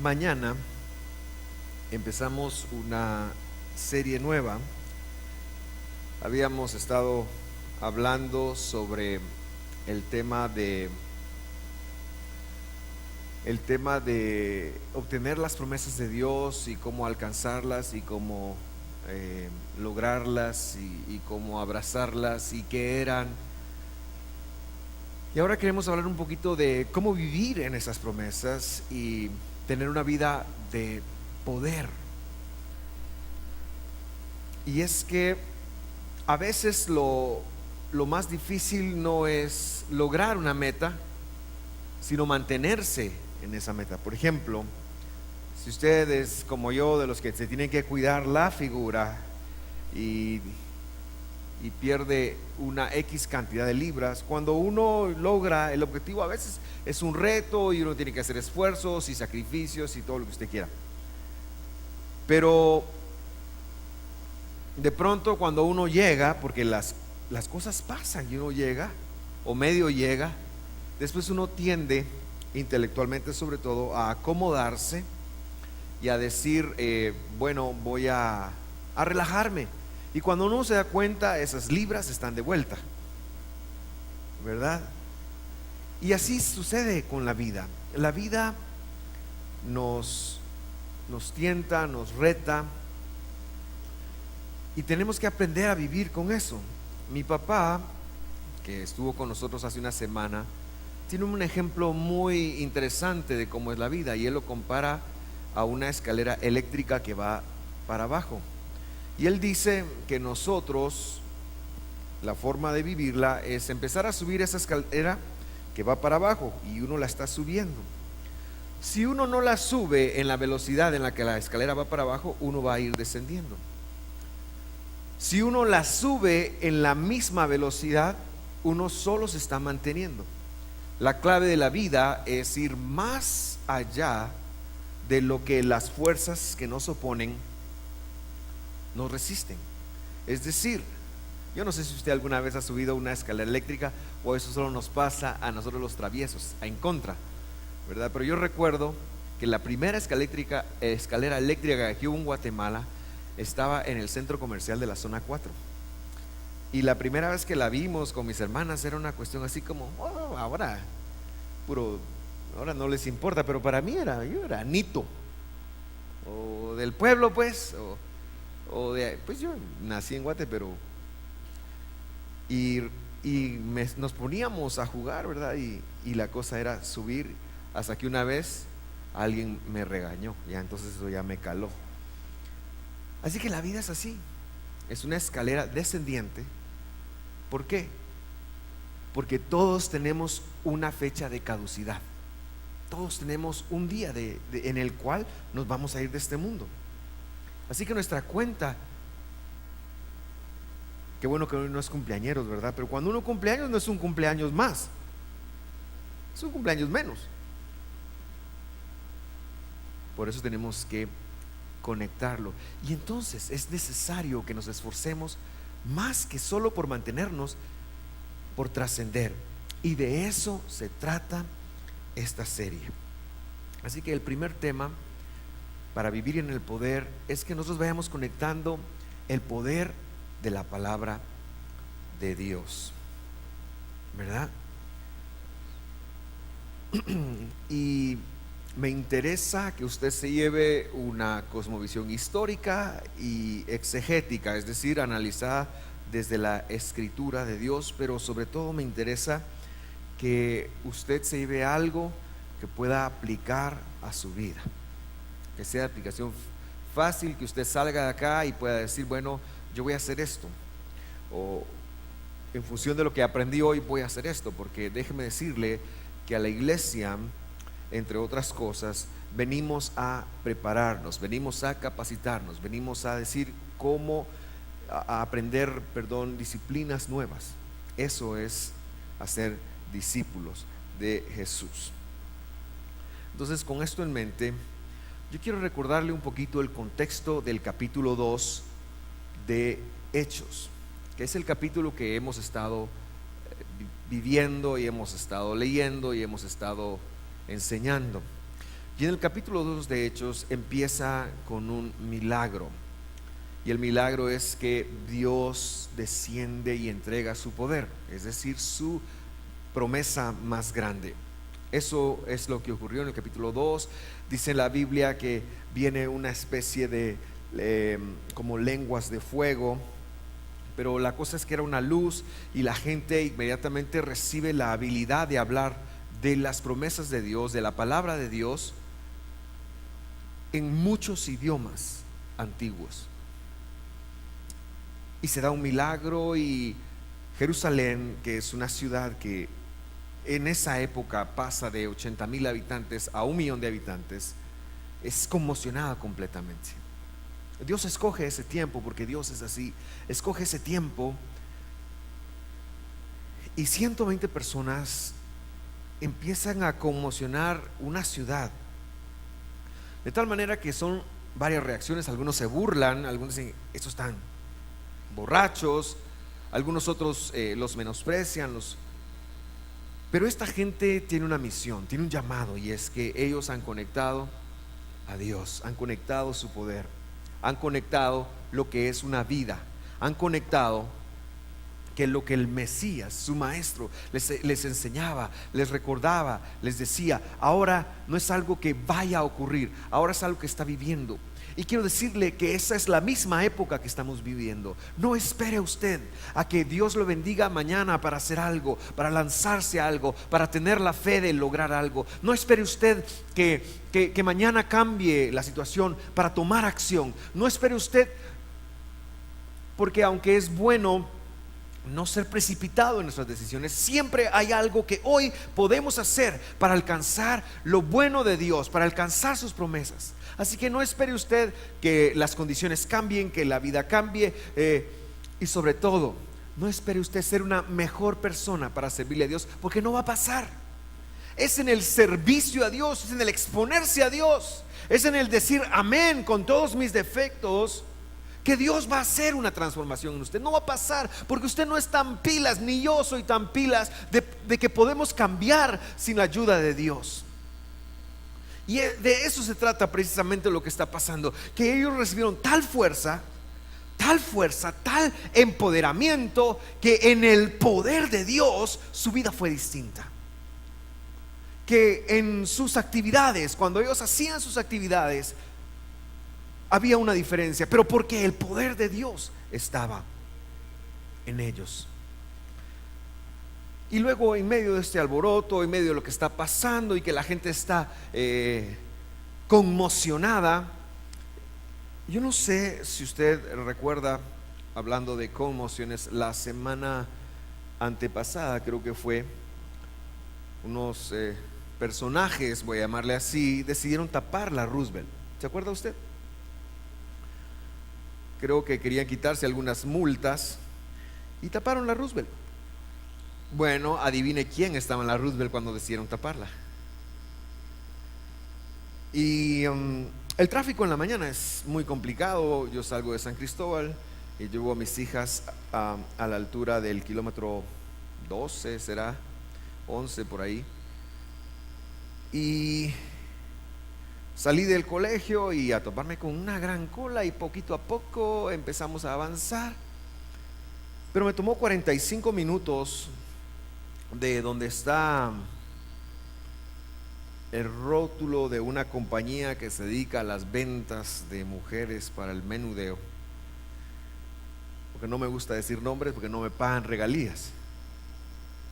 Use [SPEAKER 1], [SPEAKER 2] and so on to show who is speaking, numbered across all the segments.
[SPEAKER 1] mañana empezamos una serie nueva. Habíamos estado hablando sobre el tema de obtener las promesas de Dios y cómo alcanzarlas y cómo lograrlas y cómo abrazarlas y qué eran. Y ahora queremos hablar un poquito de cómo vivir en esas promesas y tener una vida de poder. Y es que a veces lo más difícil no es lograr una meta, sino mantenerse en esa meta. Por ejemplo, si usted es como yo, de los que se tienen que cuidar la figura y pierde una X cantidad de libras, cuando uno logra el objetivo, a veces es un reto y uno tiene que hacer esfuerzos y sacrificios y todo lo que usted quiera. Pero de pronto cuando uno llega, porque las cosas pasan y uno llega o medio llega, después uno tiende, intelectualmente sobre todo, a acomodarse y a decir, bueno, voy a relajarme. Y cuando uno se da cuenta, esas libras están de vuelta, ¿verdad? Y así sucede con la vida. La vida nos tienta, nos reta, y tenemos que aprender a vivir con eso. Mi papá, que estuvo con nosotros hace una semana, tiene un ejemplo muy interesante de cómo es la vida, y él lo compara a una escalera eléctrica que va para abajo. Y él dice que nosotros, la forma de vivirla es empezar a subir esa escalera que va para abajo, y uno la está subiendo. Si uno no la sube en la velocidad en la que la escalera va para abajo, uno va a ir descendiendo. Si uno la sube en la misma velocidad, uno solo se está manteniendo. La clave de la vida es ir más allá de lo que las fuerzas que nos oponen nos resisten. Es decir, yo no sé si usted alguna vez ha subido una escalera eléctrica, o eso solo nos pasa a nosotros los traviesos, en contra, ¿verdad? Pero yo recuerdo que la primera escalera eléctrica que hubo en Guatemala estaba en el centro comercial de la zona 4. Y la primera vez que la vimos con mis hermanas era una cuestión así como, oh, ahora no les importa, pero para mí yo era nito, o del pueblo pues, pues yo nací en Guate, pero nos poníamos a jugar, ¿verdad? Y la cosa era subir, hasta que una vez alguien me regañó, ya entonces eso ya me caló. Así que la vida es así, es una escalera descendiente. ¿Por qué? Porque todos tenemos una fecha de caducidad. Todos tenemos un día en el cual nos vamos a ir de este mundo. Así que nuestra cuenta, qué bueno que hoy no es cumpleañeros, ¿verdad? Pero cuando uno cumpleaños no es un cumpleaños más, es un cumpleaños menos. Por eso tenemos que conectarlo. Y entonces es necesario que nos esforcemos más que solo por mantenernos, por trascender. Y de eso se trata esta serie. Así que el primer tema para vivir en el poder es que nosotros vayamos conectando el poder de la palabra de Dios, ¿verdad? Y me interesa que usted se lleve una cosmovisión histórica y exegética, es decir, analizada desde la escritura de Dios, pero sobre todo me interesa que usted se lleve algo que pueda aplicar a su vida, que sea de aplicación fácil, que usted salga de acá y pueda decir, bueno, yo voy a hacer esto, o en función de lo que aprendí hoy voy a hacer esto, porque déjeme decirle que a la iglesia, entre otras cosas, venimos a prepararnos, venimos a capacitarnos, venimos a decir cómo a aprender, disciplinas nuevas. Eso es hacer discípulos de Jesús. Entonces, con esto en mente, yo quiero recordarle un poquito el contexto del capítulo 2 de Hechos, que es el capítulo que hemos estado viviendo y hemos estado leyendo y hemos estado enseñando. Y en el capítulo 2 de Hechos empieza con un milagro. Y el milagro es que Dios desciende y entrega su poder, es decir, su promesa más grande. Eso es lo que ocurrió en el capítulo 2. Dice la Biblia que viene una especie de como lenguas de fuego, pero la cosa es que era una luz y la gente inmediatamente recibe la habilidad de hablar de las promesas de Dios, de la palabra de Dios, en muchos idiomas antiguos. Y se da un milagro, y Jerusalén, que es una ciudad que en esa época pasa de 80,000 habitantes a 1,000,000 de habitantes, es conmocionada completamente. Dios escoge ese tiempo, porque Dios es así, escoge ese tiempo, y 120 personas empiezan a conmocionar una ciudad, de tal manera que son varias reacciones. Algunos se burlan, algunos dicen, estos están borrachos, algunos otros los menosprecian, pero esta gente tiene una misión, tiene un llamado, y es que ellos han conectado a Dios, han conectado su poder, han conectado lo que es una vida, han conectado que lo que el Mesías, su maestro, les enseñaba, les recordaba, les decía, ahora no es algo que vaya a ocurrir, ahora es algo que está viviendo. Y quiero decirle que esa es la misma época que estamos viviendo. No espere usted a que Dios lo bendiga mañana para hacer algo, para lanzarse a algo, para tener la fe de lograr algo. No espere usted que mañana cambie la situación para tomar acción. No espere usted, porque aunque es bueno no ser precipitado en nuestras decisiones, siempre hay algo que hoy podemos hacer para alcanzar lo bueno de Dios, para alcanzar sus promesas. Así que no espere usted que las condiciones cambien, que la vida cambie, y sobre todo, no espere usted ser una mejor persona para servirle a Dios, porque no va a pasar. Es en el servicio a Dios, es en el exponerse a Dios, es en el decir amén con todos mis defectos, que Dios va a hacer una transformación en usted. No va a pasar, porque usted no es tan pilas, ni yo soy tan pilas de que podemos cambiar sin la ayuda de Dios. Y de eso se trata precisamente lo que está pasando, que ellos recibieron tal fuerza, tal empoderamiento, que en el poder de Dios su vida fue distinta. Que en sus actividades, cuando ellos hacían sus actividades, había una diferencia, pero porque el poder de Dios estaba en ellos. Y luego, en medio de este alboroto, en medio de lo que está pasando y que la gente está conmocionada, yo no sé si usted recuerda, hablando de conmociones, la semana antepasada creo que fue, unos personajes, voy a llamarle así, decidieron tapar la Roosevelt. ¿Se acuerda usted? Creo que querían quitarse algunas multas y taparon la Roosevelt. Bueno, adivine quién estaba en la Roosevelt cuando decidieron taparla. Y el tráfico en la mañana es muy complicado. Yo salgo de San Cristóbal y llevo a mis hijas a la altura del kilómetro 12, será 11 por ahí. Y salí del colegio y a toparme con una gran cola, y poquito a poco empezamos a avanzar. Pero me tomó 45 minutos de donde está el rótulo de una compañía que se dedica a las ventas de mujeres para el menudeo, porque no me gusta decir nombres porque no me pagan regalías.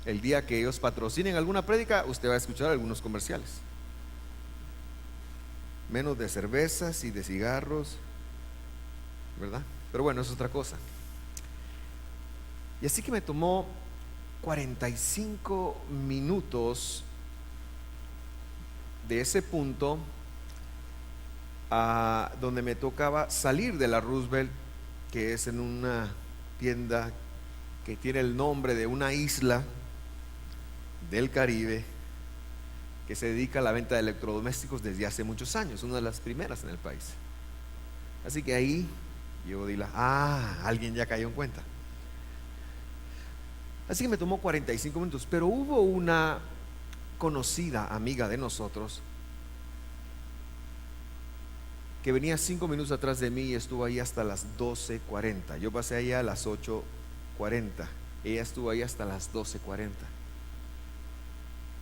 [SPEAKER 1] El día que ellos patrocinen alguna prédica, usted va a escuchar algunos comerciales, menos de cervezas y de cigarros, ¿verdad? Pero bueno, es otra cosa. Y así que me tomó 45 minutos de ese punto a donde me tocaba salir de la Roosevelt, que es en una tienda que tiene el nombre de una isla del Caribe que se dedica a la venta de electrodomésticos desde hace muchos años, una de las primeras en el país. Así que ahí yo di alguien ya cayó en cuenta. Así que me tomó 45 minutos, pero hubo una conocida amiga de nosotros que venía 5 minutos atrás de mí y estuvo ahí hasta las 12:40. Yo pasé ahí a las 8:40. Ella estuvo ahí hasta las 12:40.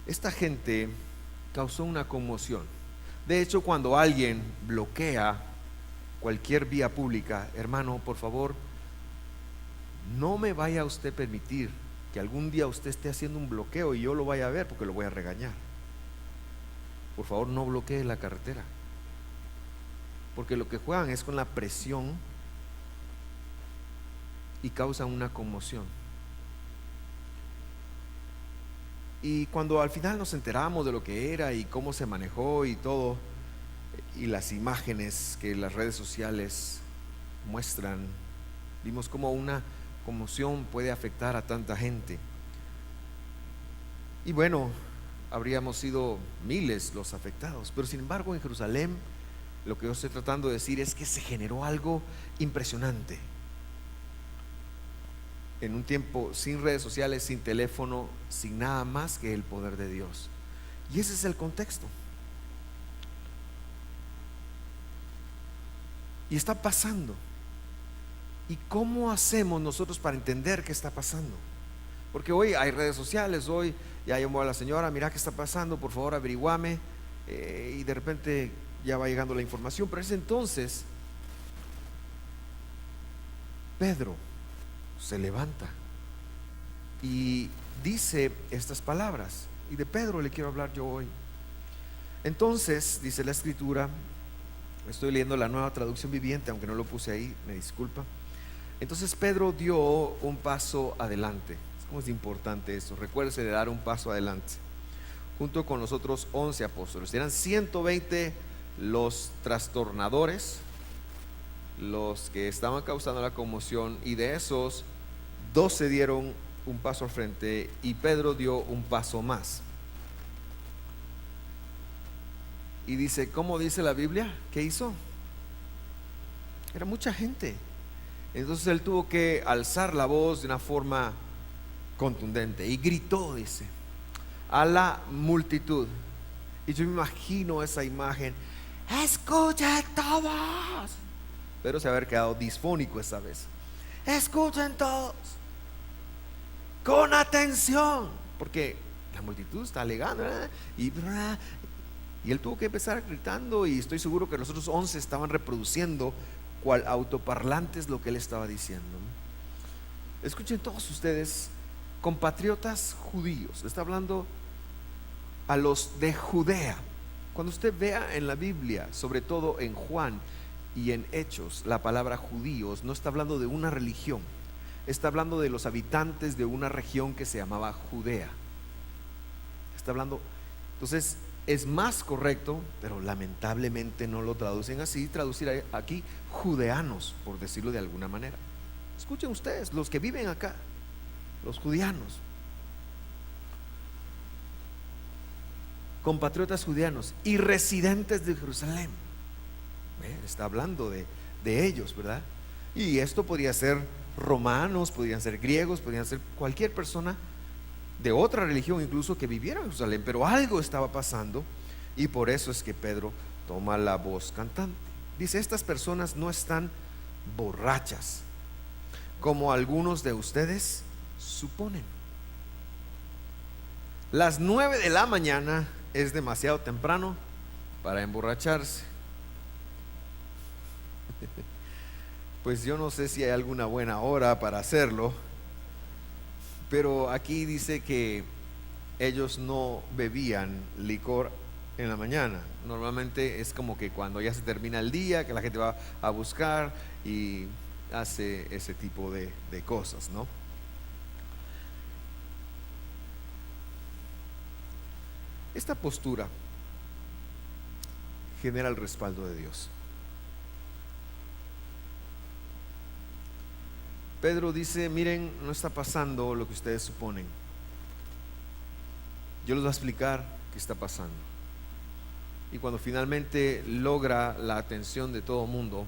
[SPEAKER 1] Esta gente causó una conmoción. De hecho, cuando alguien bloquea cualquier vía pública, hermano, por favor, no me vaya a usted permitir que algún día usted esté haciendo un bloqueo y yo lo vaya a ver, porque lo voy a regañar. Por favor, no bloquee la carretera, porque lo que juegan es con la presión y causan una conmoción. Y cuando al final nos enteramos de lo que era y cómo se manejó y todo, y las imágenes que las redes sociales muestran, vimos cómo una conmoción puede afectar a tanta gente. Y bueno, habríamos sido miles los afectados, pero sin embargo en Jerusalén lo que yo estoy tratando de decir es que se generó algo impresionante. En un tiempo sin redes sociales, sin teléfono, sin nada más que el poder de Dios. Y ese es el contexto. Y está pasando. ¿Y cómo hacemos nosotros para entender qué está pasando? Porque hoy hay redes sociales, hoy ya llamó a la señora, mira qué está pasando, por favor averiguame, y de repente ya va llegando la información. Pero es entonces Pedro se levanta y dice estas palabras, y de Pedro le quiero hablar yo hoy. Entonces dice la escritura, estoy leyendo la Nueva Traducción Viviente, aunque no lo puse ahí, me disculpa. Entonces Pedro dio un paso adelante. ¿Cómo es importante esto? Recuérdese de dar un paso adelante, junto con los otros 11 apóstoles. Eran 120 los trastornadores, los que estaban causando la conmoción, y de esos 12 dieron un paso al frente y Pedro dio un paso más. Y dice, ¿cómo dice la Biblia? ¿Qué hizo? Era mucha gente. Entonces él tuvo que alzar la voz de una forma contundente y gritó, dice, a la multitud. Y yo me imagino esa imagen: escuchen todos. Pero se haber quedado disfónico esa vez. Escuchen todos con atención, porque la multitud está alegando, y él tuvo que empezar gritando, y estoy seguro que los otros 11 estaban reproduciendo cual autoparlantes lo que él estaba diciendo. Escuchen todos ustedes, compatriotas judíos, está hablando a los de Judea. Cuando usted vea en la Biblia, sobre todo en Juan y en Hechos, la palabra judíos, no está hablando de una religión, está hablando de los habitantes de una región que se llamaba Judea. Está hablando, entonces es más correcto, pero lamentablemente no lo traducen así, traducir aquí judeanos, por decirlo de alguna manera. Escuchen ustedes, los que viven acá, los judeanos, compatriotas judeanos y residentes de Jerusalén. Está hablando de ellos, ¿verdad? Y esto podría ser romanos, podrían ser griegos, podrían ser cualquier persona de otra religión incluso que viviera en Jerusalén, pero algo estaba pasando, y por eso es que Pedro toma la voz cantante. Dice, estas personas no están borrachas, como algunos de ustedes suponen. Las 9 de la mañana es demasiado temprano para emborracharse. Pues yo no sé si hay alguna buena hora para hacerlo, pero aquí dice que ellos no bebían licor en la mañana. Normalmente es como que cuando ya se termina el día, que la gente va a buscar y hace ese tipo de cosas, ¿no? Esta postura genera el respaldo de Dios. Pedro dice, miren, no está pasando lo que ustedes suponen. Yo les voy a explicar qué está pasando. Y cuando finalmente logra la atención de todo el mundo,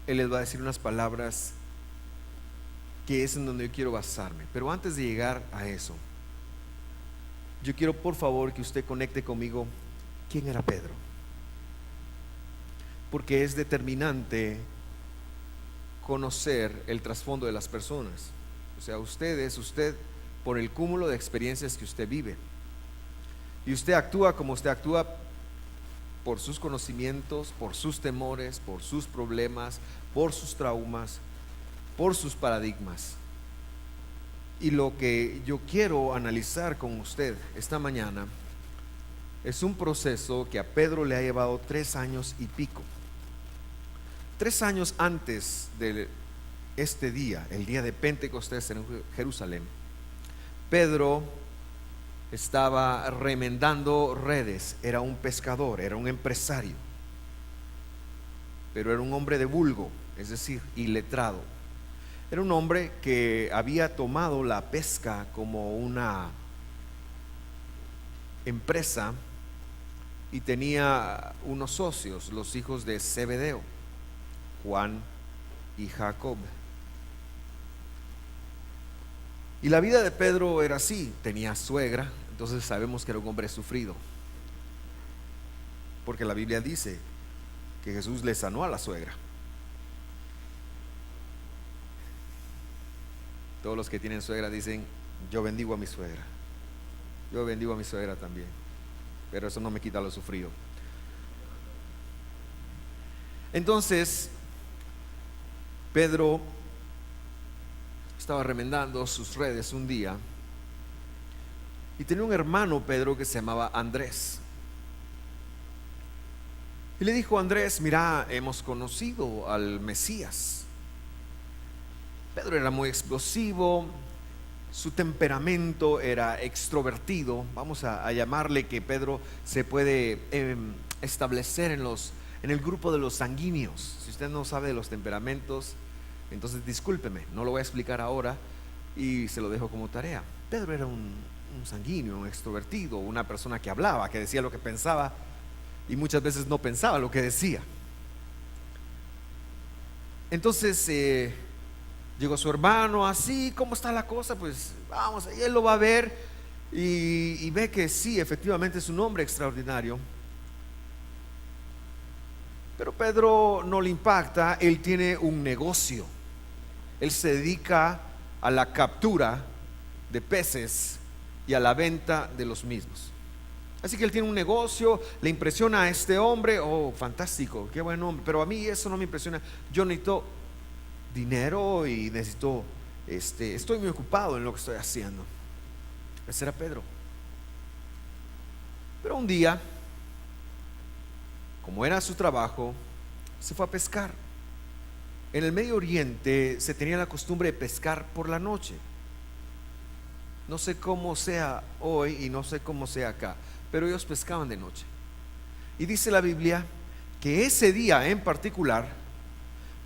[SPEAKER 1] él les va a decir unas palabras que es en donde yo quiero basarme. Pero antes de llegar a eso, yo quiero por favor que usted conecte conmigo quién era Pedro, porque es determinante conocer el trasfondo de las personas. O sea, usted por el cúmulo de experiencias que usted vive, y usted actúa como usted actúa por sus conocimientos, por sus temores, por sus problemas, por sus traumas, por sus paradigmas. Y lo que yo quiero analizar con usted esta mañana es un proceso que a Pedro le ha llevado 3 años y pico. 3 años antes de este día, el día de Pentecostés en Jerusalén, Pedro estaba remendando redes. Era un pescador, era un empresario, pero era un hombre de vulgo, es decir, iletrado. Era un hombre que había tomado la pesca como una empresa y tenía unos socios, los hijos de Zebedeo, Juan y Jacob. Y la vida de Pedro era así: tenía suegra, entonces sabemos que era un hombre sufrido, porque la Biblia dice que Jesús le sanó a la suegra. Todos los que tienen suegra dicen: yo bendigo a mi suegra. Yo bendigo a mi suegra también, pero eso no me quita lo sufrido. Entonces Pedro estaba remendando sus redes un día y tenía un hermano, Pedro, que se llamaba Andrés. Y le dijo a Andrés: mira, hemos conocido al Mesías. Pedro era muy explosivo, su temperamento era extrovertido. Vamos a llamarle que Pedro se puede establecer en el grupo de los sanguíneos. Si usted no sabe de los temperamentos, entonces discúlpeme, no lo voy a explicar ahora y se lo dejo como tarea. Pedro era un sanguíneo, un extrovertido, una persona que hablaba, que decía lo que pensaba y muchas veces no pensaba lo que decía. Entonces llegó su hermano así: ¿cómo está la cosa? Pues vamos, y él lo va a ver y ve que sí, efectivamente es un hombre extraordinario. Pero Pedro no le impacta. Él tiene un negocio. Él se dedica a la captura de peces y a la venta de los mismos. Así que él tiene un negocio, le impresiona a este hombre: oh, fantástico, qué buen hombre, pero a mí eso no me impresiona. Yo necesito dinero y necesito, estoy muy ocupado en lo que estoy haciendo. Ese era Pedro. Pero un día, como era su trabajo, se fue a pescar. En el Medio Oriente se tenía la costumbre de pescar por la noche. No sé cómo sea hoy y no sé cómo sea acá, pero ellos pescaban de noche. Y dice la Biblia que ese día en particular,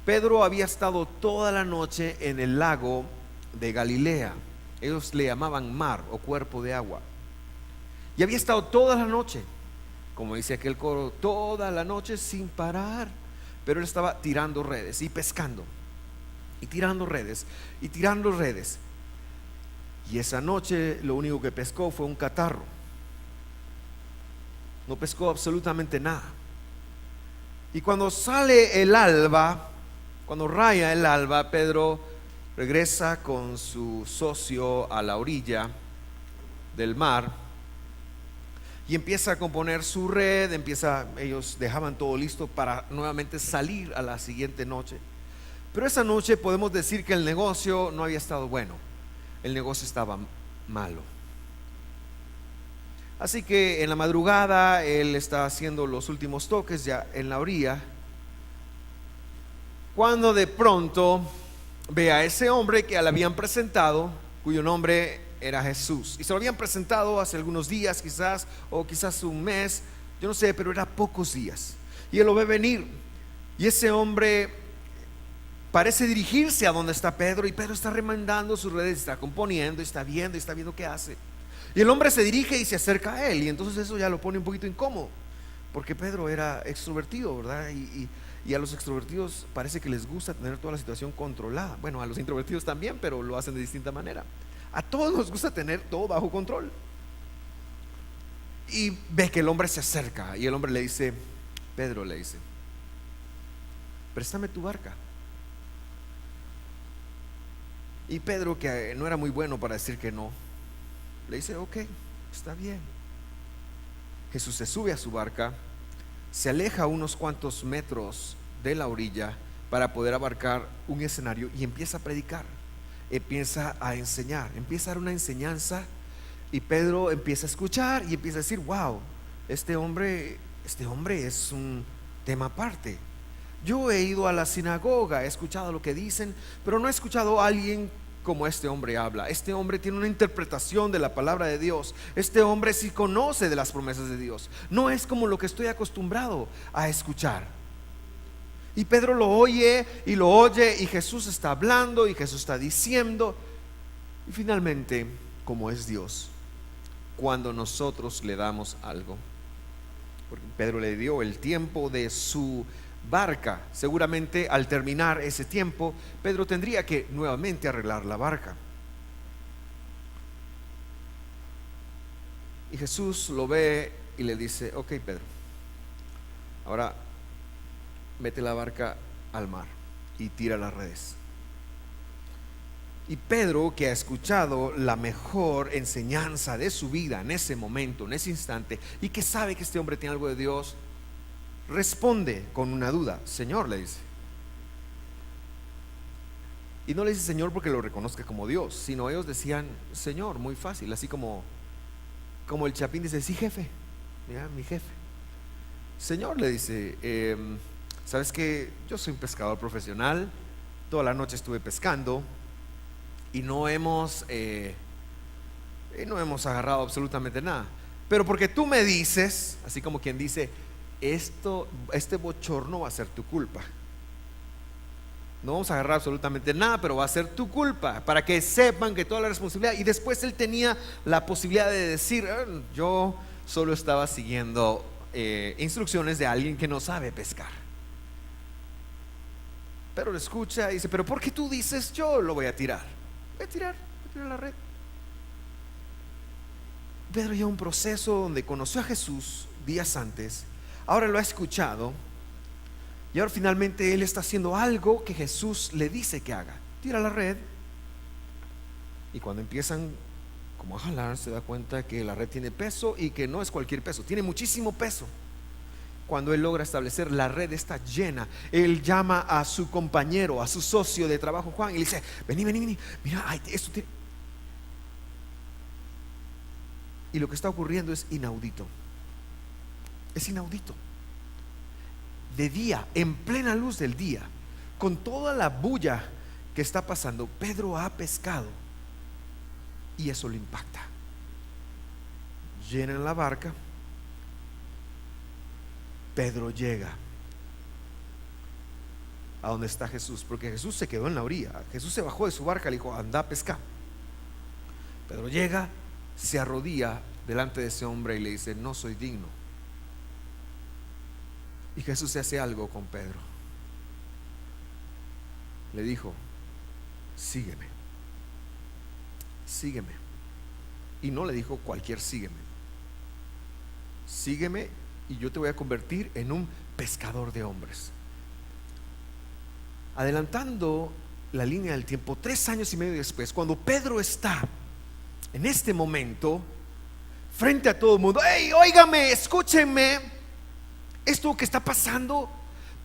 [SPEAKER 1] Pedro había estado toda la noche en el lago de Galilea. Ellos le llamaban mar o cuerpo de agua. Y había estado toda la noche, como dice aquel coro, toda la noche sin parar. Pero él estaba tirando redes y pescando, y tirando redes, y tirando redes. Y esa noche lo único que pescó fue un catarro. No pescó absolutamente nada. Y cuando sale el alba, cuando raya el alba, Pedro regresa con su socio a la orilla del mar y empieza a componer su red. Ellos dejaban todo listo para nuevamente salir a la siguiente noche. Pero esa noche podemos decir que el negocio no había estado bueno, el negocio estaba malo. Así que en la madrugada él está haciendo los últimos toques ya en la orilla, cuando de pronto ve a ese hombre que le habían presentado, cuyo nombre era Jesús, y se lo habían presentado hace algunos días quizás, o quizás un mes, yo no sé, pero era pocos días. Y él lo ve venir, y ese hombre parece dirigirse a donde está Pedro, y Pedro está remendando sus redes, está componiendo, está viendo qué hace. Y el hombre se dirige y se acerca a él, y entonces eso ya lo pone un poquito incómodo, porque Pedro era extrovertido, ¿verdad? Y a los extrovertidos parece que les gusta tener toda la situación controlada. Bueno, a los introvertidos también, pero lo hacen de distinta manera. A todos nos gusta tener todo bajo control. y ve que el hombre se acerca y el hombre le dice, Pedro le dice, préstame tu barca. Y Pedro, que no era muy bueno para decir que no, le dice, ok, está bien. Jesús se sube a su barca, se aleja unos cuantos metros de la orilla para poder abarcar un escenario y empieza a predicar, empieza a enseñar, empieza a dar una enseñanza. Y Pedro empieza a escuchar y empieza a decir, wow, este hombre es un tema aparte. Yo he ido a la sinagoga, he escuchado lo que dicen, pero no he escuchado a alguien como este hombre habla. Este hombre tiene una interpretación de la palabra de Dios. Este hombre sí conoce de las promesas de Dios. No es como lo que estoy acostumbrado a escuchar. Y Pedro lo oye y lo oye, y Jesús está hablando y Jesús está diciendo. Y finalmente, como es Dios, cuando nosotros le damos algo, porque Pedro le dio el tiempo de su barca, seguramente al terminar ese tiempo Pedro tendría que nuevamente arreglar la barca. Y Jesús lo ve y le dice, ok Pedro, ahora mete la barca al mar y tira las redes. Y Pedro, que ha escuchado la mejor enseñanza de su vida en ese momento, en ese instante, y que sabe que este hombre tiene algo de Dios, responde con una duda. Señor, le dice. Y no le dice Señor porque lo reconozca como Dios, sino ellos decían Señor, muy fácil, así como el Chapín dice, sí jefe, mira, mi jefe. Señor, le dice, sabes que yo soy un pescador profesional, toda la noche estuve pescando y no hemos agarrado absolutamente nada, pero porque tú me dices, así como quien dice, este bochorno va a ser tu culpa. No vamos a agarrar absolutamente nada, pero va a ser tu culpa, para que sepan que toda la responsabilidad. Y después él tenía la posibilidad de decir, yo solo estaba siguiendo instrucciones de alguien que no sabe pescar. Pero lo escucha y dice, pero ¿por qué tú dices yo lo voy a tirar? Voy a tirar la red. Pedro lleva un proceso donde conoció a Jesús días antes, ahora lo ha escuchado, y ahora finalmente él está haciendo algo que Jesús le dice que haga. Tira la red. Y cuando empiezan como a jalar, se da cuenta que la red tiene peso, y que no es cualquier peso, tiene muchísimo peso. Cuando él logra establecer, la red está llena. Él llama a su compañero, a su socio de trabajo Juan, y le dice, vení, mira, esto tiene... Y lo que está ocurriendo es inaudito. Es inaudito. De día, en plena luz del día, con toda la bulla que está pasando, Pedro ha pescado, y eso lo impacta. Llenan la barca. Pedro llega a donde está Jesús, porque Jesús se quedó en la orilla. Jesús se bajó de su barca y le dijo, anda a pescar. Pedro llega, se arrodilla delante de ese hombre y le dice, no soy digno. Y Jesús se hace algo con Pedro. Le dijo, sígueme. Sígueme. Y no le dijo cualquier sígueme. Sígueme y yo te voy a convertir en un pescador de hombres. Adelantando la línea del tiempo, 3 años y medio después, cuando Pedro está en este momento frente a todo el mundo, hey, óigame, escúchenme, esto que está pasando,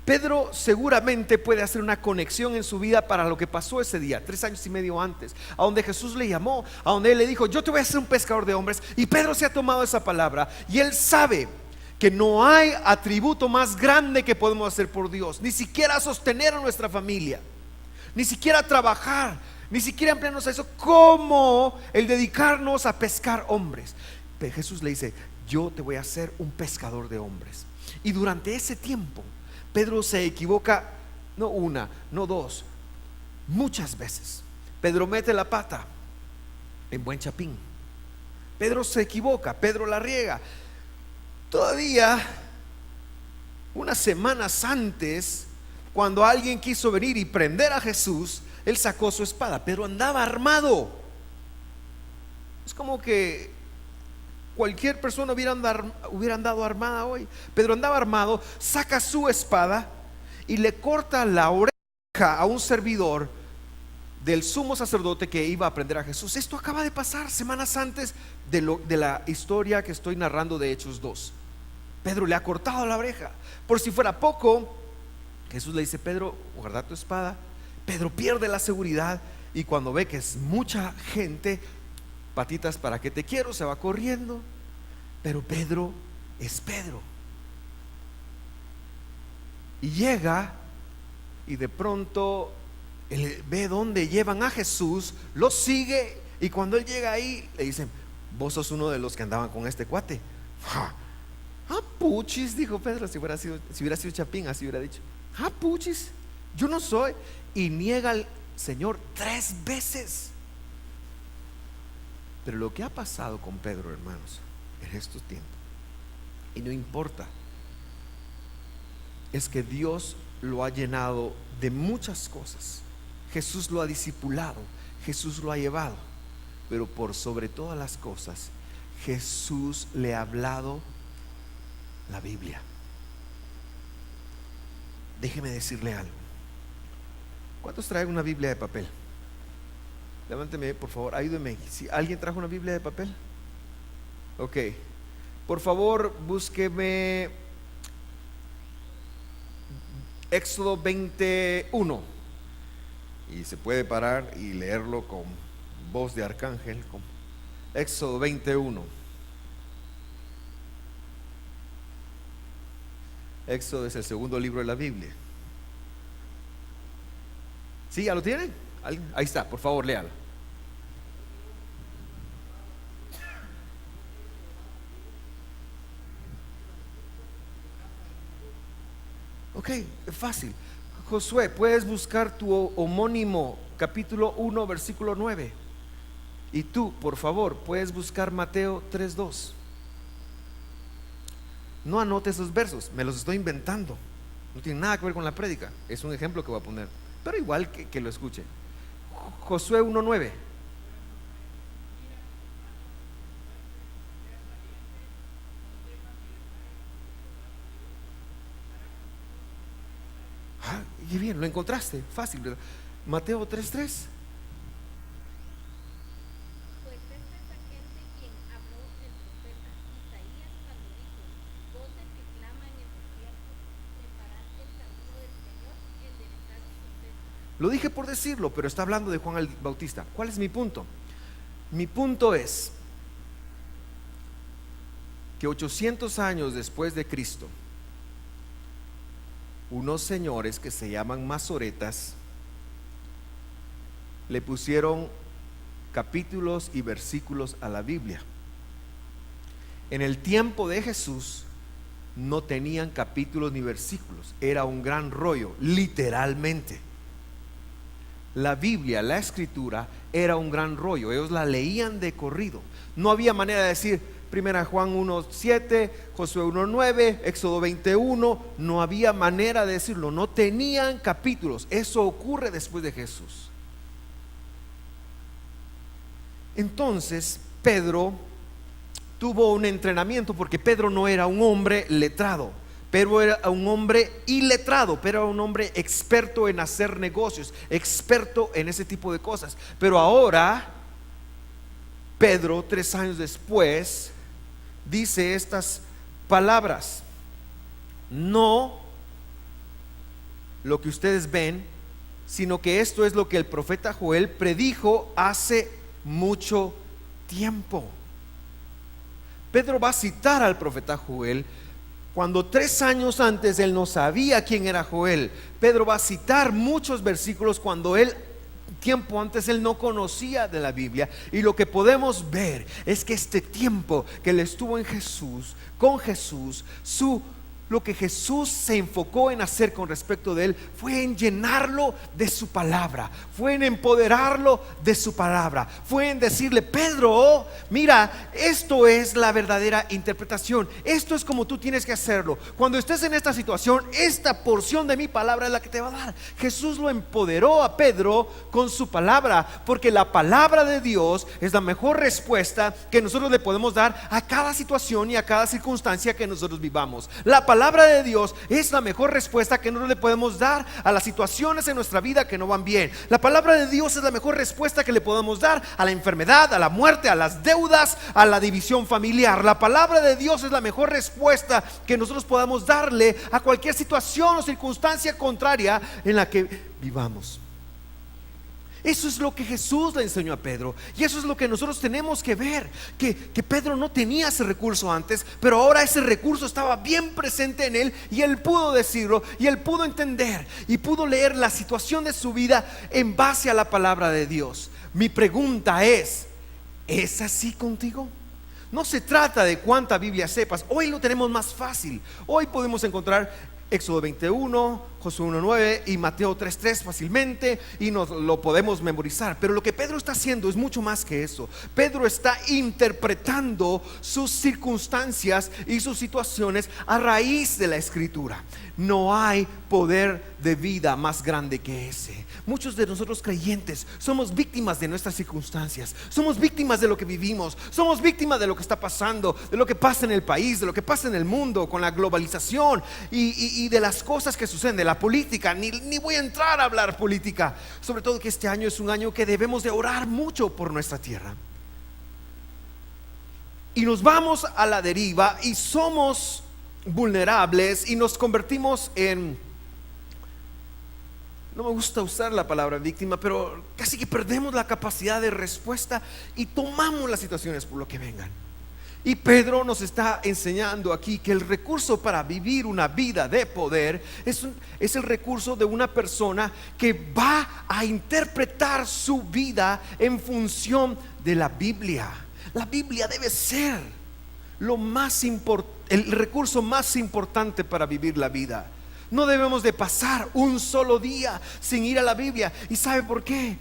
[SPEAKER 1] Pedro seguramente puede hacer una conexión en su vida para lo que pasó ese día, 3 años y medio antes, a donde Jesús le llamó, a donde él le dijo, yo te voy a hacer un pescador de hombres. Y Pedro se ha tomado esa palabra, y él sabe que no hay atributo más grande que podemos hacer por Dios, ni siquiera sostener a nuestra familia, ni siquiera trabajar, ni siquiera emplearnos a eso, como el dedicarnos a pescar hombres. Pero Jesús le dice, yo te voy a hacer un pescador de hombres. Y durante ese tiempo Pedro se equivoca, no una, no dos, muchas veces. Pedro mete la pata en buen chapín. Pedro se equivoca, Pedro la riega. Todavía unas semanas antes, cuando alguien quiso venir y prender a Jesús, él sacó su espada. Pedro andaba armado. Es como que cualquier persona hubiera andado armada hoy. Pedro andaba armado, saca su espada y le corta la oreja a un servidor del sumo sacerdote que iba a prender a Jesús. Esto acaba de pasar semanas antes de la historia que estoy narrando de Hechos 2. Pedro le ha cortado la oreja. Por si fuera poco, Jesús le dice: Pedro, guarda tu espada. Pedro pierde la seguridad y cuando ve que es mucha gente, patitas para que te quiero, se va corriendo. Pero Pedro es Pedro. Y llega y de pronto él ve dónde llevan a Jesús, lo sigue, y cuando él llega ahí le dicen: vos sos uno de los que andaban con este cuate. Puchis, dijo Pedro. Si hubiera sido Chapín, así hubiera dicho: puchis, yo no soy. Y niega al Señor 3 veces. Pero lo que ha pasado con Pedro, hermanos, en estos tiempos, y no importa, es que Dios lo ha llenado de muchas cosas. Jesús lo ha discipulado, Jesús lo ha llevado, pero por sobre todas las cosas, Jesús le ha hablado la Biblia. Déjeme decirle algo. ¿Cuántos traen una Biblia de papel? Levánteme, por favor, ayúdeme. Si alguien trajo una Biblia de papel, ok, por favor búsqueme Éxodo 21. Y se puede parar y leerlo con voz de arcángel. Éxodo 21. Éxodo es el segundo libro de la Biblia. ¿Sí? ¿Ya lo tienen? Ahí está, por favor, léalo. Ok, es fácil. Josué, puedes buscar tu homónimo, capítulo 1, versículo 9. Y tú, por favor, puedes buscar Mateo 3:2. No anotes esos versos, me los estoy inventando. No tiene nada que ver con la prédica. Es un ejemplo que voy a poner, pero igual que lo escuche. Josué 1:9. Y bien, lo encontraste, fácil, ¿verdad? Mateo 3:3.
[SPEAKER 2] Pues este es aquel de quien habló el profeta Isaías cuando dijo: voces que claman en el desierto, preparad el camino del Señor, enderezad sus sendas.
[SPEAKER 1] Lo dije por decirlo, pero está hablando de Juan el Bautista. ¿Cuál es mi punto? Mi punto es que 800 años después de Cristo, unos señores que se llaman masoretas le pusieron capítulos y versículos a la Biblia. En el tiempo de Jesús no tenían capítulos ni versículos, era un gran rollo, literalmente. La Biblia, la escritura, era un gran rollo. Ellos la leían de corrido. No había manera de decir 1 Juan 1:7, Josué 1:9, Éxodo 21. No había manera de decirlo. No tenían capítulos. Eso ocurre después de Jesús. Entonces Pedro tuvo un entrenamiento, porque Pedro no era un hombre letrado. Pedro era un hombre iletrado. Pedro era un hombre experto en hacer negocios, experto en ese tipo de cosas. Pero ahora Pedro, 3 años después, dice estas palabras: no lo que ustedes ven, sino que esto es lo que el profeta Joel predijo hace mucho tiempo. Pedro va a citar al profeta Joel cuando 3 años antes él no sabía quién era Joel. Pedro va a citar muchos versículos cuando tiempo antes él no conocía de la Biblia. Y lo que podemos ver es que este tiempo que él estuvo en Jesús, con Jesús, su lo que Jesús se enfocó en hacer con respecto de él fue en llenarlo de su palabra, fue en empoderarlo de su palabra, fue en decirle: Pedro, mira, esto es la verdadera interpretación, esto es como tú tienes que hacerlo. Cuando estés en esta situación, esta porción de mi palabra es la que te va a dar. Jesús lo empoderó a Pedro con su palabra, porque la palabra de Dios es la mejor respuesta que nosotros le podemos dar a cada situación y a cada circunstancia que nosotros vivamos. La palabra de Dios es la mejor respuesta que nosotros le podemos dar a las situaciones en nuestra vida que no van bien. La palabra de Dios es la mejor respuesta que le podemos dar a la enfermedad, a la muerte, a las deudas, a la división familiar. La palabra de Dios es la mejor respuesta que nosotros podamos darle a cualquier situación o circunstancia contraria en la que vivamos. Eso es lo que Jesús le enseñó a Pedro, y eso es lo que nosotros tenemos que ver, que Pedro no tenía ese recurso antes, pero ahora ese recurso estaba bien presente en él, y él pudo decirlo, y él pudo entender, y pudo leer la situación de su vida en base a la palabra de Dios. Mi pregunta es así contigo? No se trata de cuánta Biblia sepas. Hoy lo tenemos más fácil. Hoy podemos encontrar Éxodo 21, Josué 1:9 y Mateo 3:3 fácilmente, y nos lo podemos memorizar. Pero lo que Pedro está haciendo es mucho más que eso. Pedro está interpretando sus circunstancias y sus situaciones a raíz de la Escritura. No hay poder de vida más grande que ese. Muchos de nosotros creyentes somos víctimas de nuestras circunstancias, somos víctimas de lo que vivimos, somos víctimas de lo que está pasando, de lo que pasa en el país, de lo que pasa en el mundo con la globalización y de las cosas que suceden, de la política. Ni voy a entrar a hablar política, sobre todo que este año es un año que debemos de orar mucho por nuestra tierra. Y nos vamos a la deriva y somos vulnerables y nos convertimos en, no me gusta usar la palabra víctima, pero casi que perdemos la capacidad de respuesta y tomamos las situaciones por lo que vengan. Y Pedro nos está enseñando aquí que el recurso para vivir una vida de poder es el recurso de una persona que va a interpretar su vida en función de la Biblia. La Biblia debe ser el recurso más importante para vivir la vida. No debemos de pasar un solo día sin ir a la Biblia. ¿Y sabe por qué?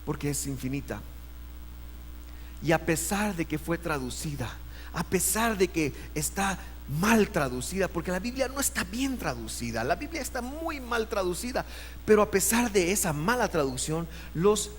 [SPEAKER 1] Porque es infinita. Y a pesar de que fue traducida, a pesar de que está mal traducida, porque la Biblia no está bien traducida, la Biblia está muy mal traducida, pero a pesar de esa mala traducción, los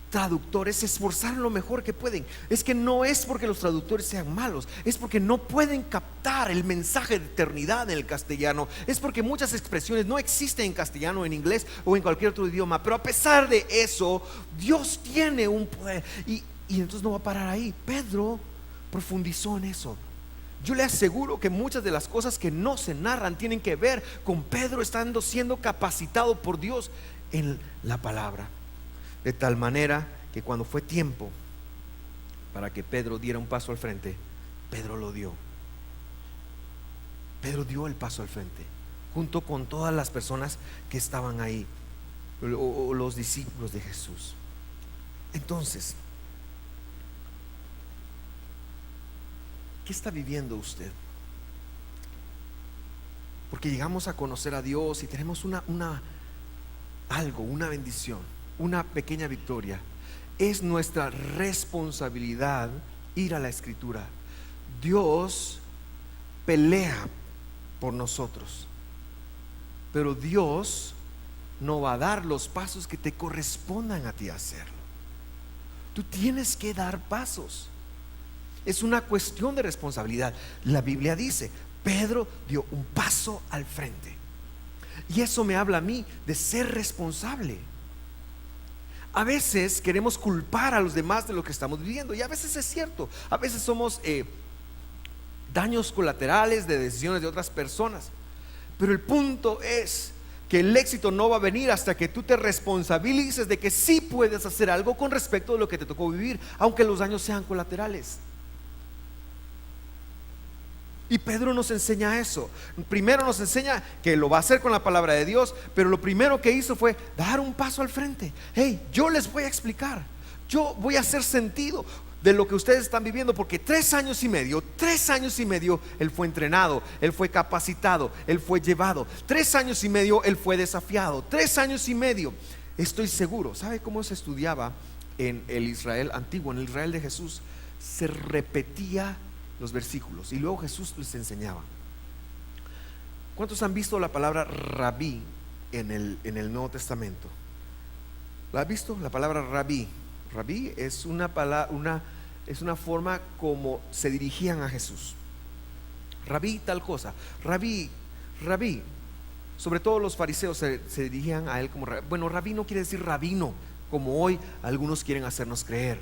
[SPEAKER 1] traductores se esforzaron lo mejor que pueden. Es que no es porque los traductores sean malos, es porque no pueden captar el mensaje de eternidad en el castellano, es porque muchas expresiones no existen en castellano, en inglés o en cualquier otro idioma. Pero a pesar de eso, Dios tiene un poder, y entonces no va a parar ahí. Pedro profundizó en eso. Yo le aseguro que muchas de las cosas que no se narran tienen que ver con Pedro estando siendo capacitado por Dios en la palabra. De tal manera que cuando fue tiempo para que Pedro diera un paso al frente, Pedro lo dio. Pedro dio el paso al frente, junto con todas las personas que estaban ahí, o los discípulos de Jesús. Entonces, ¿qué está viviendo usted? Porque llegamos a conocer a Dios y tenemos una bendición, una pequeña victoria. Es nuestra responsabilidad ir a la Escritura. Dios pelea por nosotros, pero Dios no va a dar los pasos que te correspondan a ti hacerlo. Tú tienes que dar pasos. Es una cuestión de responsabilidad. La Biblia dice: Pedro dio un paso al frente. Y eso me habla a mí de ser responsable. A veces queremos culpar a los demás de lo que estamos viviendo, y a veces es cierto. A veces somos daños colaterales de decisiones de otras personas. Pero el punto es que el éxito no va a venir hasta que tú te responsabilices de que sí puedes hacer algo con respecto de lo que te tocó vivir, aunque los daños sean colaterales. Y Pedro nos enseña eso. Primero nos enseña que lo va a hacer con la palabra de Dios, pero lo primero que hizo fue dar un paso al frente. Hey, yo les voy a explicar, yo voy a hacer sentido. de lo que ustedes están viviendo, porque 3 años y medio Él fue entrenado, Él fue capacitado, Él fue llevado. 3 años y medio Él fue desafiado. 3 años y medio. Estoy seguro. ¿Sabe cómo se estudiaba en el Israel antiguo, en el Israel de Jesús? Se repetía los versículos y luego Jesús les enseñaba. ¿Cuántos han visto la palabra rabí en el Nuevo Testamento? ¿La has visto? La palabra rabí. Rabí es una forma como se dirigían a Jesús. Rabí tal cosa. Rabí. Sobre todo los fariseos se dirigían a él como rabí. Bueno, rabí no quiere decir rabino, como hoy algunos quieren hacernos creer.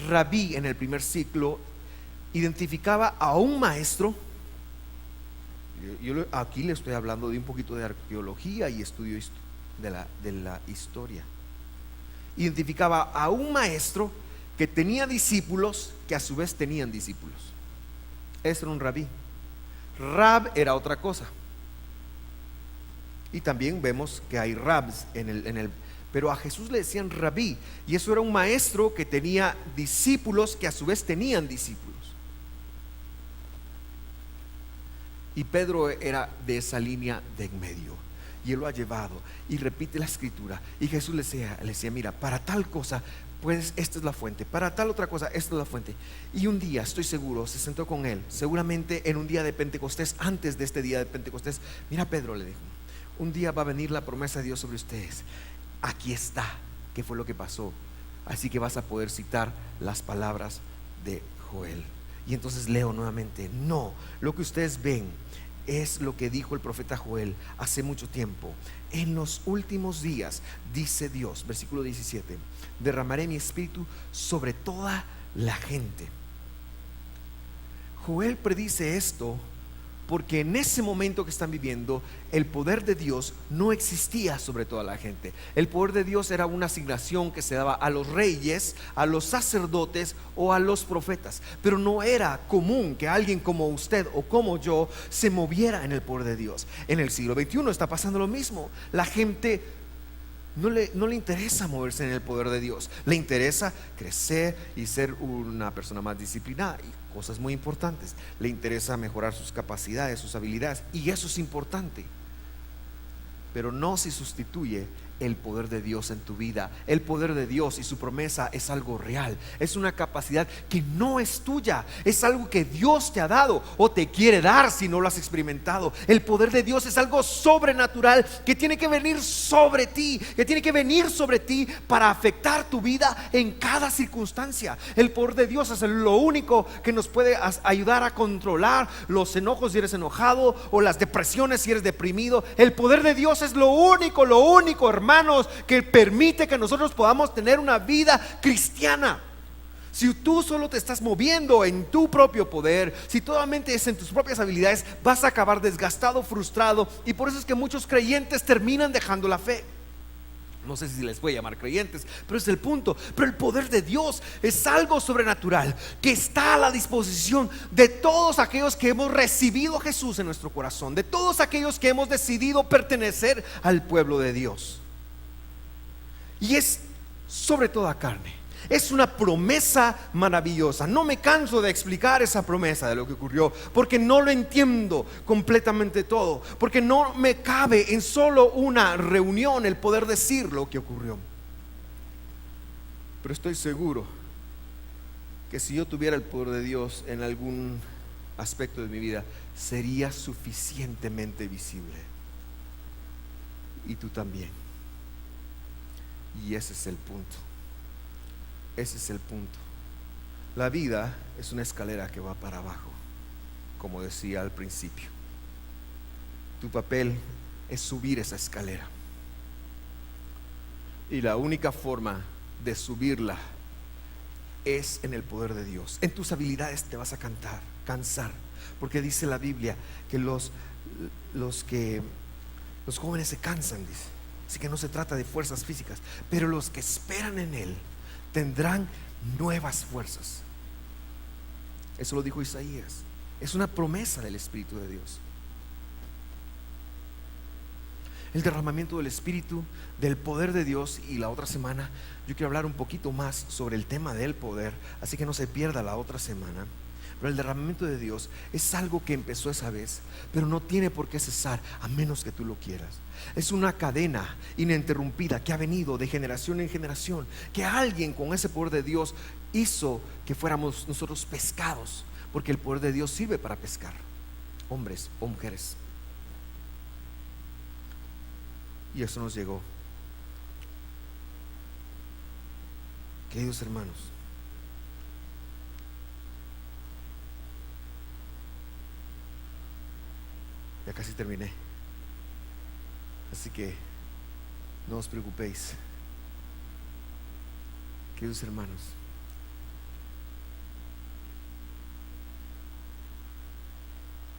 [SPEAKER 1] Rabí en el primer siglo identificaba a un maestro. Yo aquí le estoy hablando de un poquito de arqueología y estudio de la historia. Identificaba a un maestro que tenía discípulos que a su vez tenían discípulos. Ese era un rabí. Rab era otra cosa. Y también vemos que hay rabs pero a Jesús le decían rabí, y eso era un maestro que tenía discípulos que a su vez tenían discípulos. Y Pedro era de esa línea de en medio, y él lo ha llevado y repite la escritura. Y Jesús le decía, mira, para tal cosa, pues esta es la fuente, para tal otra cosa, esta es la fuente. Y un día, estoy seguro, se sentó con él, seguramente en un día de Pentecostés, antes de este día de Pentecostés. Mira, Pedro le dijo, un día va a venir la promesa de Dios sobre ustedes. Aquí está, ¿qué fue lo que pasó? Así que vas a poder citar las palabras de Joel. Y entonces leo nuevamente, no, lo que ustedes ven es lo que dijo el profeta Joel hace mucho tiempo. En los últimos días, dice Dios, versículo 17, derramaré mi espíritu sobre toda la gente. Joel predice esto porque en ese momento que están viviendo, el poder de Dios no existía sobre toda la gente. El poder de Dios era una asignación que se daba a los reyes, a los sacerdotes o a los profetas. Pero no era común que alguien como usted o como yo se moviera en el poder de Dios. En el siglo XXI está pasando lo mismo. La gente no le interesa moverse en el poder de Dios. Le interesa crecer y ser una persona más disciplinada, y cosas muy importantes. Le interesa mejorar sus capacidades, sus habilidades, y eso es importante. Pero no se sustituye el poder de Dios en tu vida. El poder de Dios y su promesa es algo real. Es una capacidad que no es tuya. Es algo que Dios te ha dado o te quiere dar si no lo has experimentado. El poder de Dios es algo sobrenatural que tiene que venir sobre ti, para afectar tu vida en cada circunstancia. El poder de Dios es lo único que nos puede ayudar a controlar los enojos si eres enojado, o las depresiones si eres deprimido. El poder de Dios es lo único, hermanos, que permite que nosotros podamos tener una vida cristiana. Si tú solo te estás moviendo en tu propio poder, si totalmente es en tus propias habilidades, vas a acabar desgastado, frustrado. Y por eso es que muchos creyentes terminan dejando la fe. No sé si les voy a llamar creyentes, pero es el punto. Pero el poder de Dios es algo sobrenatural que está a la disposición de todos aquellos que hemos recibido a Jesús en nuestro corazón, de todos aquellos que hemos decidido pertenecer al pueblo de Dios. Y es sobre toda carne. Es una promesa maravillosa. No me canso de explicar esa promesa de lo que ocurrió, porque no lo entiendo completamente todo, porque no me cabe en solo una reunión el poder decir lo que ocurrió. Pero estoy seguro que si yo tuviera el poder de Dios en algún aspecto de mi vida, sería suficientemente visible. Y tú también. Y ese es el punto. Ese es el punto. La vida es una escalera que va para abajo, como decía al principio. Tu papel es subir esa escalera. Y la única forma de subirla es en el poder de Dios. En tus habilidades te vas a cansar, porque dice la Biblia que los jóvenes se cansan, dice. Así que no se trata de fuerzas físicas, pero los que esperan en Él tendrán nuevas fuerzas. Eso lo dijo Isaías. Es una promesa del Espíritu de Dios. el derramamiento del Espíritu, del poder de Dios. Y la otra semana yo quiero hablar un poquito más sobre el tema del poder, así que no se pierda la otra semana. Pero el derramamiento de Dios es algo que empezó esa vez, pero no tiene por qué cesar a menos que tú lo quieras. Es una cadena ininterrumpida que ha venido de generación en generación, que alguien con ese poder de Dios hizo que fuéramos nosotros pescados, porque el poder de Dios sirve para pescar hombres o mujeres. Y eso nos llegó. Queridos hermanos, ya casi terminé, así que no os preocupéis. Queridos hermanos,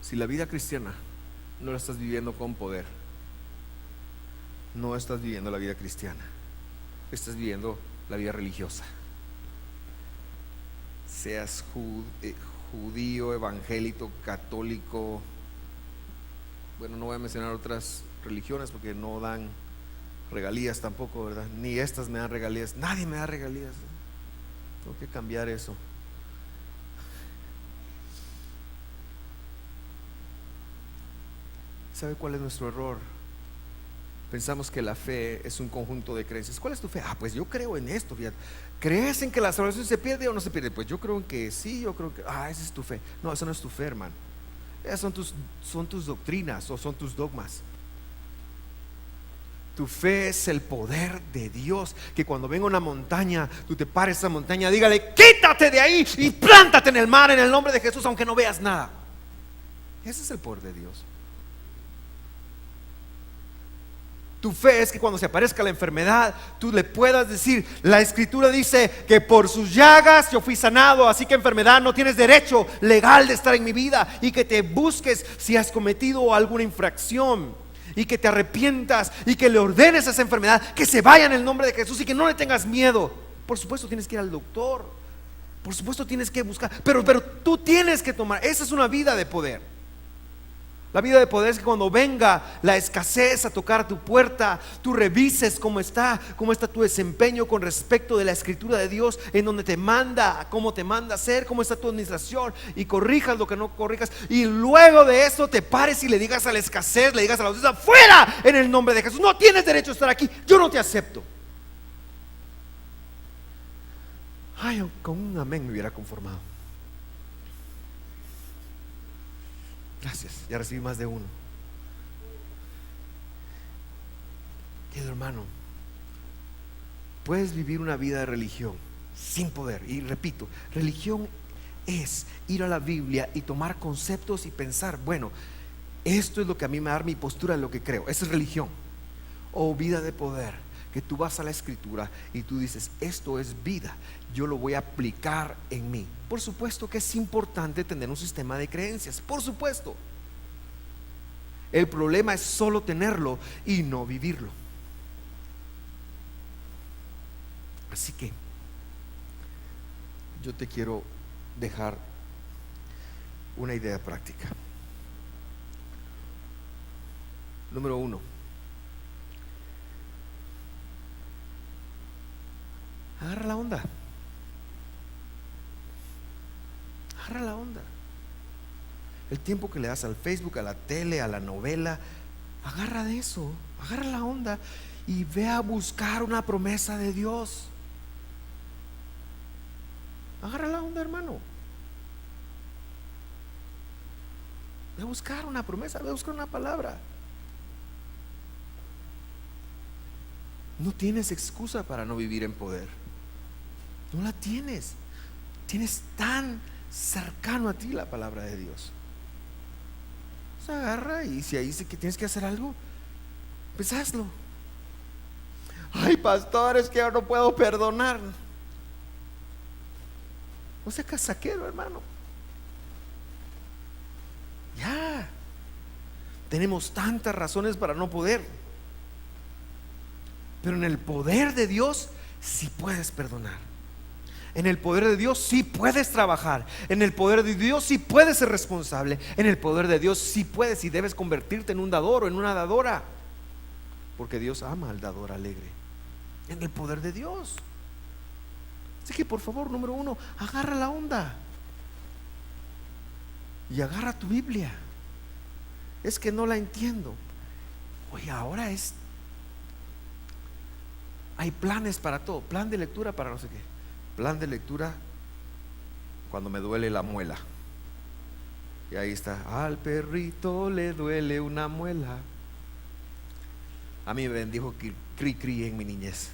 [SPEAKER 1] si la vida cristiana no la estás viviendo con poder, no estás viviendo la vida cristiana, estás viviendo la vida religiosa. Seas judío, evangélico, católico, bueno, no voy a mencionar otras religiones porque no dan regalías tampoco, ¿verdad? Ni estas me dan regalías, nadie me da regalías. Tengo que cambiar eso. ¿Sabe cuál es nuestro error? Pensamos que la fe es un conjunto de creencias. ¿Cuál es tu fe? Pues yo creo en esto, fíjate. ¿Crees en que la salvación se pierde o no se pierde? Pues yo creo en que sí, yo creo que esa es tu fe. No, eso no es tu fe, hermano. Esas son tus doctrinas o son tus dogmas. Tu fe es el poder de Dios, que cuando venga una montaña, tú te pares a esa montaña, dígale, quítate de ahí y plántate en el mar en el nombre de Jesús, aunque no veas nada. Ese es el poder de Dios. Tu fe es que cuando se aparezca la enfermedad, tú le puedas decir, la Escritura dice que por sus llagas yo fui sanado, así que enfermedad no tienes derecho legal de estar en mi vida, y que te busques si has cometido alguna infracción y que te arrepientas y que le ordenes a esa enfermedad que se vaya en el nombre de Jesús y que no le tengas miedo. Por supuesto tienes que ir al doctor, por supuesto tienes que buscar, pero tú tienes que tomar. Esa es una vida de poder. La vida de poder es que cuando venga la escasez a tocar tu puerta, tú revises cómo está tu desempeño con respecto de la Escritura de Dios, en donde te manda, cómo te manda hacer, cómo está tu administración, y corrijas lo que no corrijas. Y luego de eso te pares y le digas a la escasez, le digas a la ausencia, fuera en el nombre de Jesús, no tienes derecho a estar aquí, yo no te acepto. Con un amén me hubiera conformado. Gracias, ya recibí más de uno. Querido hermano, puedes vivir una vida de religión sin poder. Y repito, religión es ir a la Biblia y tomar conceptos y pensar, bueno, esto es lo que a mí me da mi postura de lo que creo. Esa es religión. O vida de poder, que tú vas a la Escritura y tú dices, esto es vida, yo lo voy a aplicar en mí. Por supuesto que es importante tener un sistema de creencias, por supuesto. El problema es solo tenerlo y no vivirlo. Así que yo te quiero dejar una idea práctica. Número 1, agarra la onda. Agarra la onda. El tiempo que le das al Facebook, a la tele, a la novela, agarra de eso, agarra la onda y ve a buscar una promesa de Dios. Agarra la onda, hermano. Ve a buscar una promesa, ve a buscar una palabra. No tienes excusa para no vivir en poder. No la tienes. Tienes tan cercano a ti la palabra de Dios. Se agarra y si ahí dice que tienes que hacer algo, pues hazlo. Ay, pastor, es que yo no puedo perdonar. No seas casaquero, hermano. Ya tenemos tantas razones para no poder, pero en el poder de Dios sí puedes perdonar. En el poder de Dios sí puedes trabajar. En el poder de Dios sí puedes ser responsable. En el poder de Dios sí puedes y debes convertirte en un dador o en una dadora. porque Dios ama al dador alegre, en el poder de Dios. Así que por favor, número uno, agarra la onda y agarra tu Biblia. Es que no la entiendo. Oye, ahora hay planes para todo. Plan de lectura para no sé qué. Plan de lectura cuando me duele la muela. Y ahí está: al perrito le duele una muela. A mí me bendijo cri cri en mi niñez.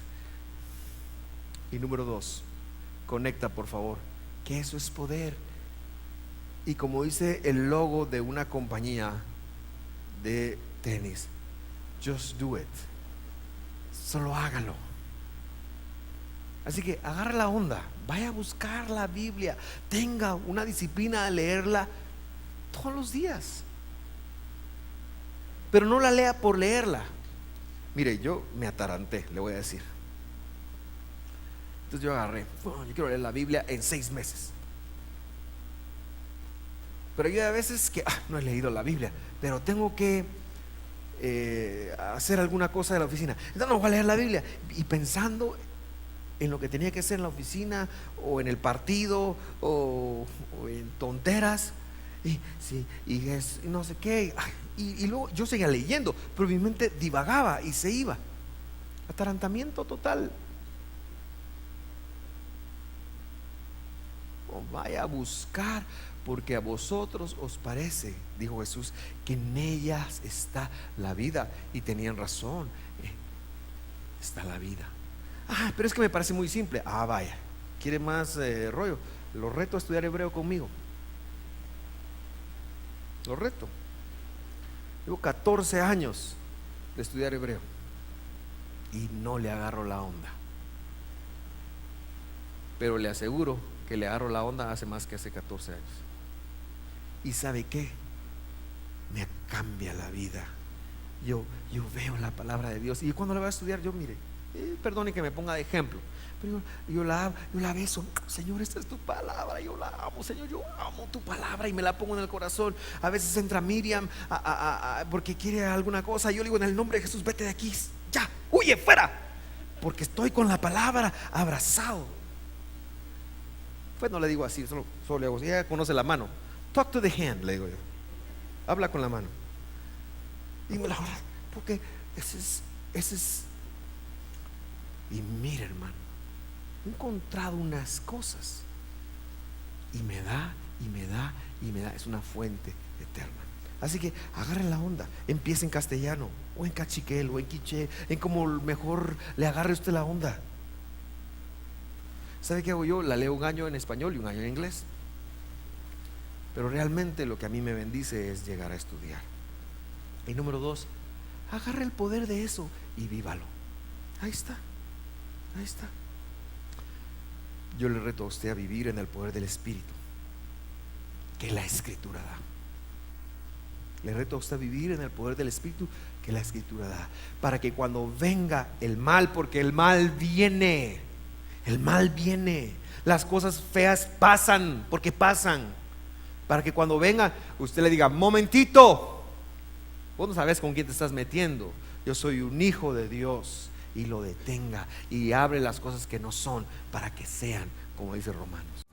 [SPEAKER 1] Y número dos, conecta por favor, que eso es poder. Y como dice el logo de una compañía de tenis, just do it. Solo hágalo. Así que agarra la onda, vaya a buscar la Biblia, tenga una disciplina de leerla todos los días, pero no la lea por leerla. Mire, yo me ataranté, le voy a decir. Entonces yo agarré, yo quiero leer la Biblia en 6 meses. Pero yo a veces que no he leído la Biblia, pero tengo que hacer alguna cosa de la oficina, entonces no voy a leer la Biblia. Y pensando en lo que tenía que hacer en la oficina, o en el partido, o en tonteras, y no sé qué, y luego yo seguía leyendo, pero mi mente divagaba y se iba. Atarantamiento total. Vaya a buscar, porque a vosotros os parece, dijo Jesús, que en ellas está la vida. Y tenían razón, está la vida. Pero es que me parece muy simple. Vaya, quiere más rollo. Lo reto a estudiar hebreo conmigo. Lo reto. Llevo 14 años de estudiar hebreo y no le agarro la onda. Pero le aseguro que le agarro la onda hace más que hace 14 años. ¿Y sabe qué? Me cambia la vida. Yo veo la palabra de Dios, y cuando la voy a estudiar, yo mire, perdone que me ponga de ejemplo, pero yo la beso. Señor, esta es tu palabra, yo la amo, Señor, yo amo tu palabra, y me la pongo en el corazón. A veces entra Miriam porque quiere alguna cosa, y yo le digo: en el nombre de Jesús, vete de aquí, ya, huye, fuera, porque estoy con la palabra abrazado. Pues no le digo así, solo le hago así. Ella conoce la mano. Talk to the hand, le digo yo. Habla con la mano. Dime la verdad, porque ese es. Y mira, hermano, he encontrado unas cosas, y me da. Es una fuente eterna. Así que agarren la onda. Empiece en castellano, o en cachiquel, o en quiché, en como mejor le agarre usted la onda. ¿Sabe qué hago yo? La leo un año en español y un año en inglés. Pero realmente lo que a mí me bendice es llegar a estudiar. Y número dos, agarre el poder de eso y vívalo. Ahí está. Yo le reto a usted a vivir en el poder del Espíritu que la Escritura da. Le reto a usted a vivir en el poder del Espíritu que la Escritura da, para que cuando venga el mal, porque el mal viene, las cosas feas pasan, porque pasan, para que cuando venga usted le diga: momentito, vos no sabes con quién te estás metiendo, yo soy un hijo de Dios, y lo detenga y abre las cosas que no son para que sean, como dice Romanos.